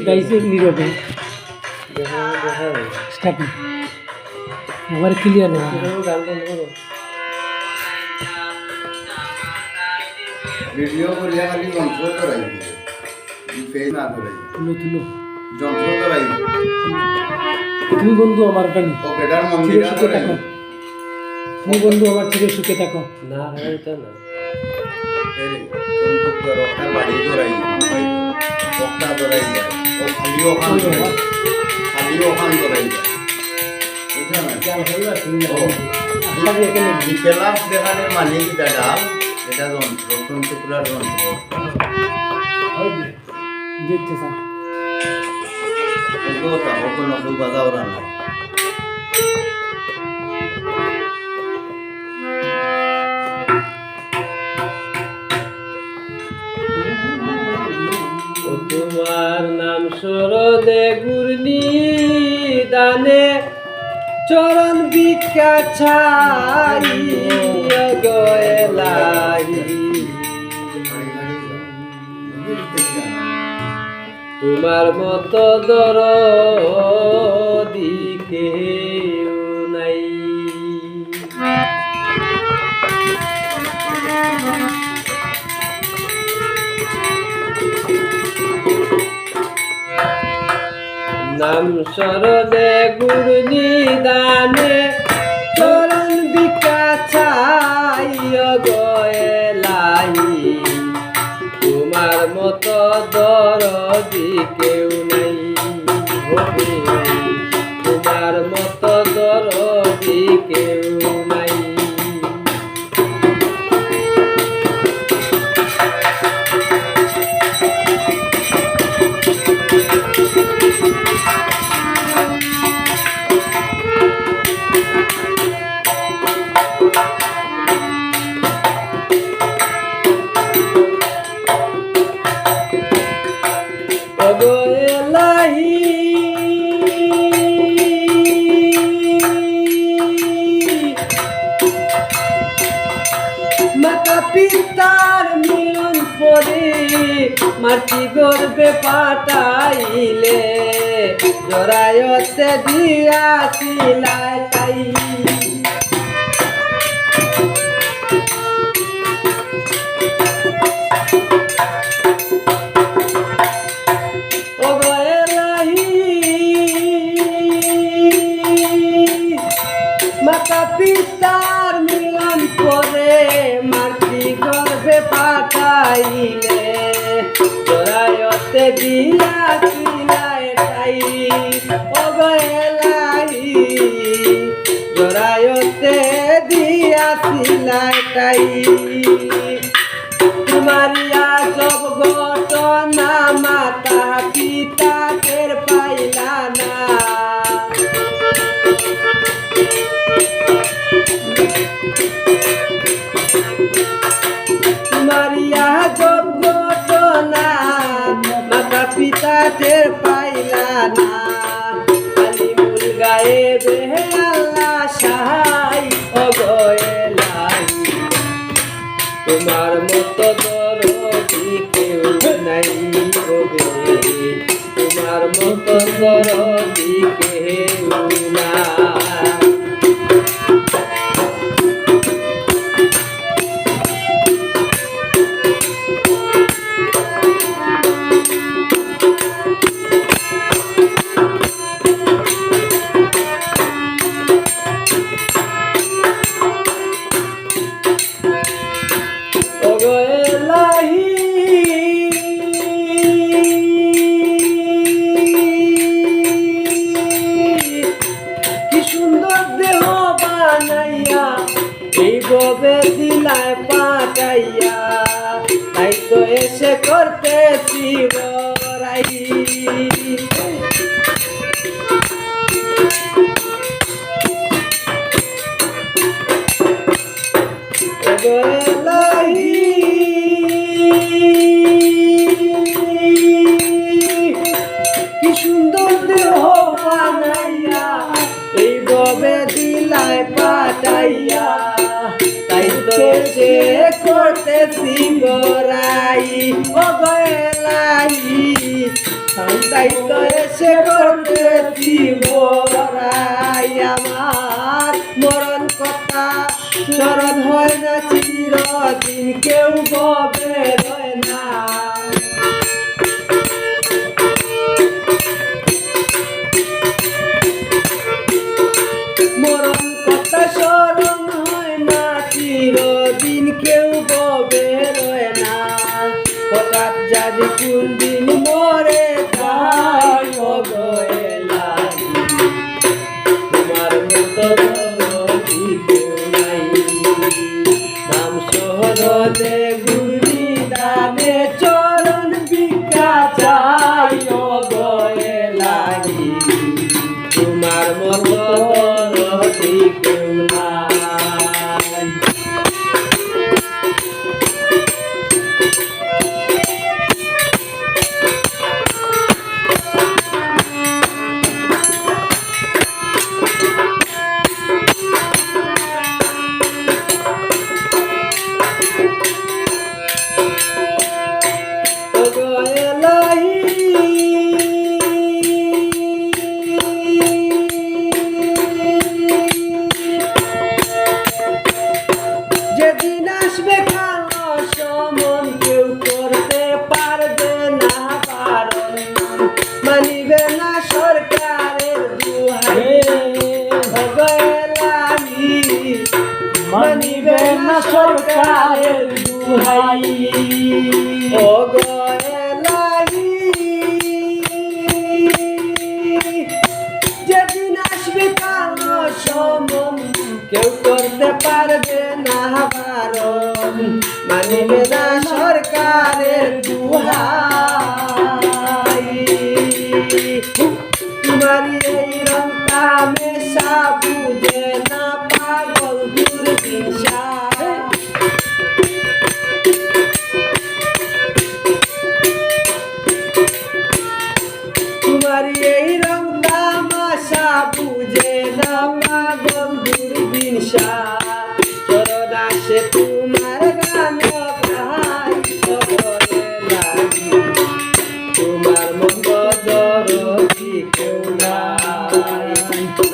গাইছে নীরবে স্টার্টিং এবার ক্লিয়ার না গান বন্ধ করো ভিডিও করে খালি যন্ত্র ধরাই ফেস না ধরাই তুলো যন্ত্র ধরাই তুমি বন্ধু আমার গানি ও বেটার মন্দির সুখে থাকো তুমি বন্ধু আমার চির সুখে থাকো না এটা না এরে কোন তো রক্তা বাড়ি ধরাই রক্তা ধরাই যায় ও খালি ওখান ধরাই যায় বুঝছো না কেন হলো তুমি ক্লাস দেখালে মালিক দাদা এটা যন্ত্র টুকরার যন্ত্র দেখতে স্যার কথা ওখানে নকল বাজাও না তোমার নাম শরদে গুরনি দানে চরণ ভিক্ষা ছাই গয়েলাই তোমার মতো দরদি কেউ নাই নাম শরদে গুরু নিদানে চরণ ভিক্ষা ছাই গয়েলাই তোমার মতো দরদি কেউ নাই হবে তোমার মতো দরদি কেউ নাই মাতা পিতার মিলন পরে মাটি গর্বে পাঠাইলে জরায়তে দিয়াছিলাই তাই মাতা পিতার মিলন করে মাটি গর্ভে পাঠাইলে জরায়তে দিয়াছিলাই তাই অগেলাই জরায়তে দিয়াছিলাই তাই তোমারিয়া সব ঘটনা মাতা পিতা টের পাইলা না মারিয়া সব ঘটনা মাতা পিতা টের পাইলা না খালি মূল গায়ে বেহে আল্লাহ সাহাই অগয়েলাই তোমার মতো দরদি কেউ নাই হবে তোমার মতো দরদি কেউ নাই কি সুন্দর দেহ বানাইয়া এই ববে দিলায় পাঠাইয়া তাই তো এসে করতেছি বড়াই কি সুন্দর দেহ বানাইয়া এই ববে দিলায় পাঠাইয়া তাই তো সে করতেছি বড়াই ও গেলাই দায়িত্ব এসে করতেছি বড়াই আমার মরণ কথা স্মরণ হয় না চিরদিন কেউ ববে রয় না মরণ কথা স্মরণ হয় না চিরদিন কেউ ববে রয় না হঠাৎ যদি কোন দিন মরে যায় অবহেলা তোমার মতো দরদি কেউ নাই নাম শহরে গুরুনি দানে চরণ ভিক্ষা চাই অবহেলা তোমার মতো দরদি কেউ নাই যেদিন আসবে কালো সমন কেউ করতে পারবে না বারণ মানিবে না সরকারের দুহাই অবহেলাগি মানিবে না সরকারের দুহাই অবহেলাগি যেদিন আসবে কালো সমন কেউ করতে পারবে না বারণ মানিবে না সরকারের দুহাই তোমার এই রং তামেশা বুঝে না পাগল দুর্দিশা তোমার এই রং তামাশা বুঝে না পাগল দুর্দিশা চরণ আসে তোমার গান গাই খবরে লাগি তোমার মন্দ দরদি কেউ নাই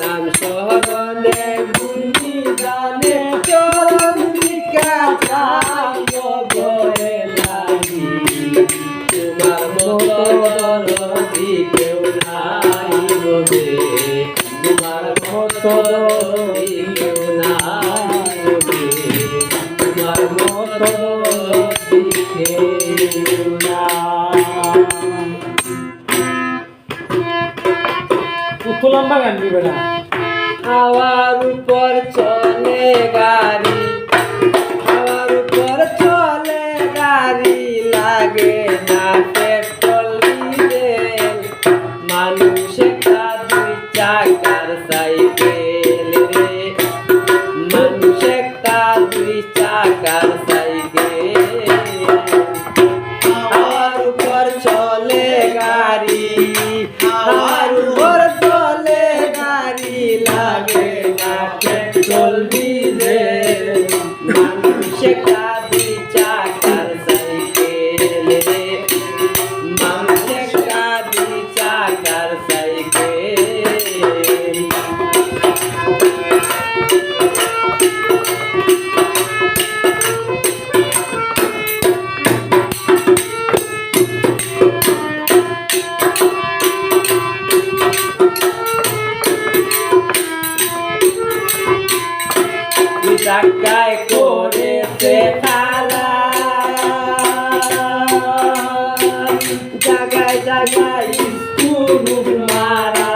নাম শহরে গুণী গানে চরণ ভিক্ষা চাই খবরে লাগি তোমার মতো দরদি কেউ নাই বলে তোমার মতো দরদি কেউ নাই বলে তোমার মতো দরদি কেউ নাই কত লম্বা গান দিবে না হাওয়ার উপর চলে গাড়ি হাওয়ার উপর চলে গাড়ি লাগে না পেট্রোল ডিজেল মানুষ একটা দুই চাকার সাইকেল রে মানুষ একটা দুই চাকার সাইকেল হাওয়ার উপর চলে গাড়ি হাওয়ার উপর চলে গাড়ি লাগে না পেট্রোল ডিজেল মানুষ একটা দুই চাকার সাইকেল রে মানুষ একটা দুই চাকার সাইকেল টাকায় করেছে তারা জায়গায় জায়গায় স্কুল মারা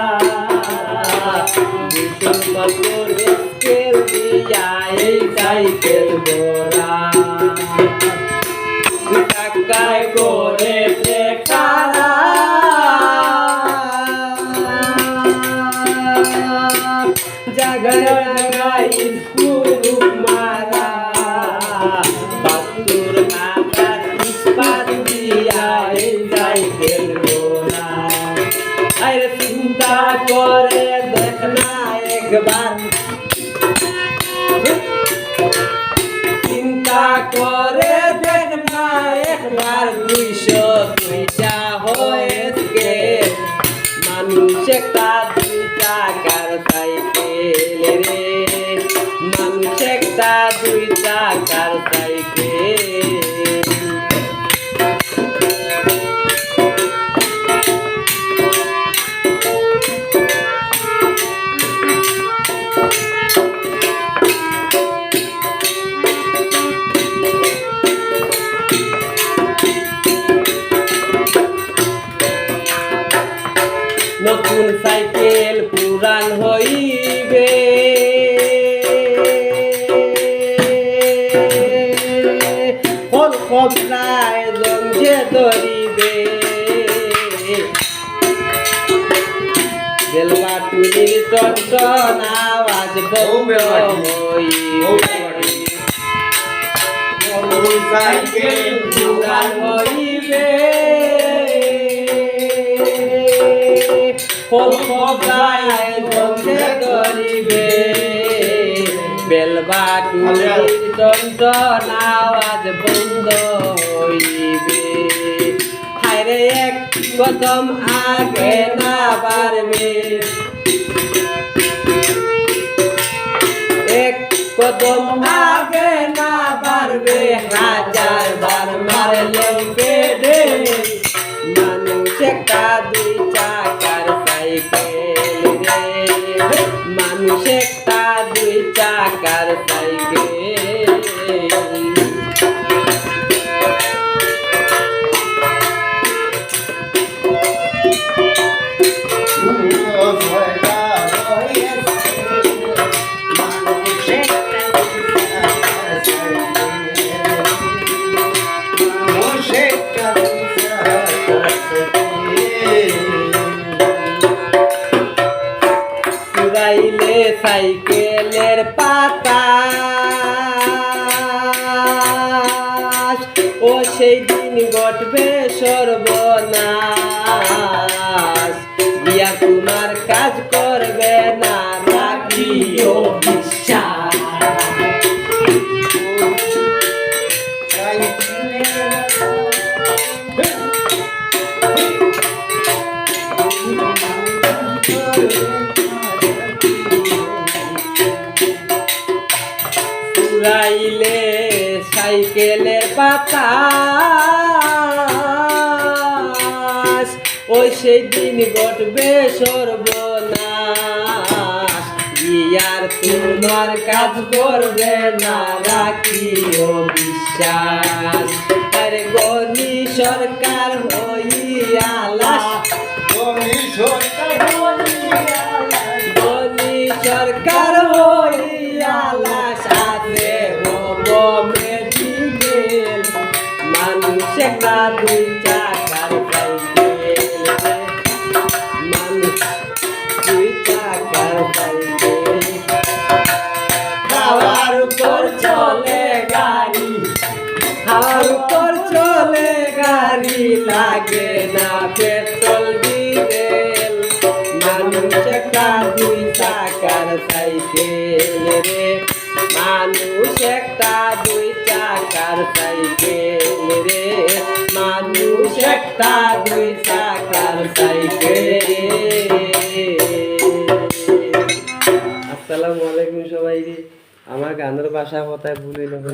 করে স্কেল দিয়া এই সাইকেল গোরা টাকায় করেছে তারা জায়গায় জায়গায় স্কুল মারা বাতুর মাথার ইস্পাত দিয়া এই সাইকেল গোরা আরে চিন্তা করে দেখ না একবার চিন্তা করে দেখ না একবার 200 পয়সা হয়ে একটা দুই চাকার সাইকেল রে, মানুষ একটা দুই চাকার সাইকেল। নতুন সাইকেল পুরান হইবে, কোন কবলায় জঞ্জে ধরিবে, বেলবাটুলির টনটন আওয়াজ বন্ধ হইবে, সাইকেল পুরান হইবে, কলকাতায় জঞ্জে ধরিবে, বেলবাটুলির টনটন আওয়াজ বন্ধ হইবে। হায়রে এক কদম আগে না বাড়বে, এক কদম আগে না বাড়বে, হাজার বার মারলেও পেটে। মানুষ একটা দুই চাকার সাইকেল রে, মানুষ একটা দুই চাকার সাইকেল। পুরাইলে সাইকেলের পাতা, ও সেই দিন ঘটবে সর্বনাশ, গিয়া তোমার কাজ করবে না রাখিও বিশ্বাস। পুরাইলে সাইকেলের বাতাস, ওই সেই দিন ঘটবে সর্বনাশ, গিয়ার তোমার কাজ করবে না রাখিও বিশ্বাস। আরে গনি সরকার হইয়া লাশ, গনি সরকার হইয়া লাশ, হাতে হব মেডিকেল। মানুষ একটা দুই চাকার সাইকেল, মানুষ দুই চাকার সাইকেল। হাওয়ার উপর চলে গাড়ি, হাওয়ার উপর চলে গাড়ি, লাগে না পেট্রোল ডিজেল। মানুষ একটা দুই চাকার সাইকেল রে, মানুষ একটা দুই চাকার সাইকেল রে, মানুষ একটা দুই চাকার সাইকেল। আসসালামু আলাইকুম সবাই। আমার গানের ভাষা কথায় ভুলে দেখো।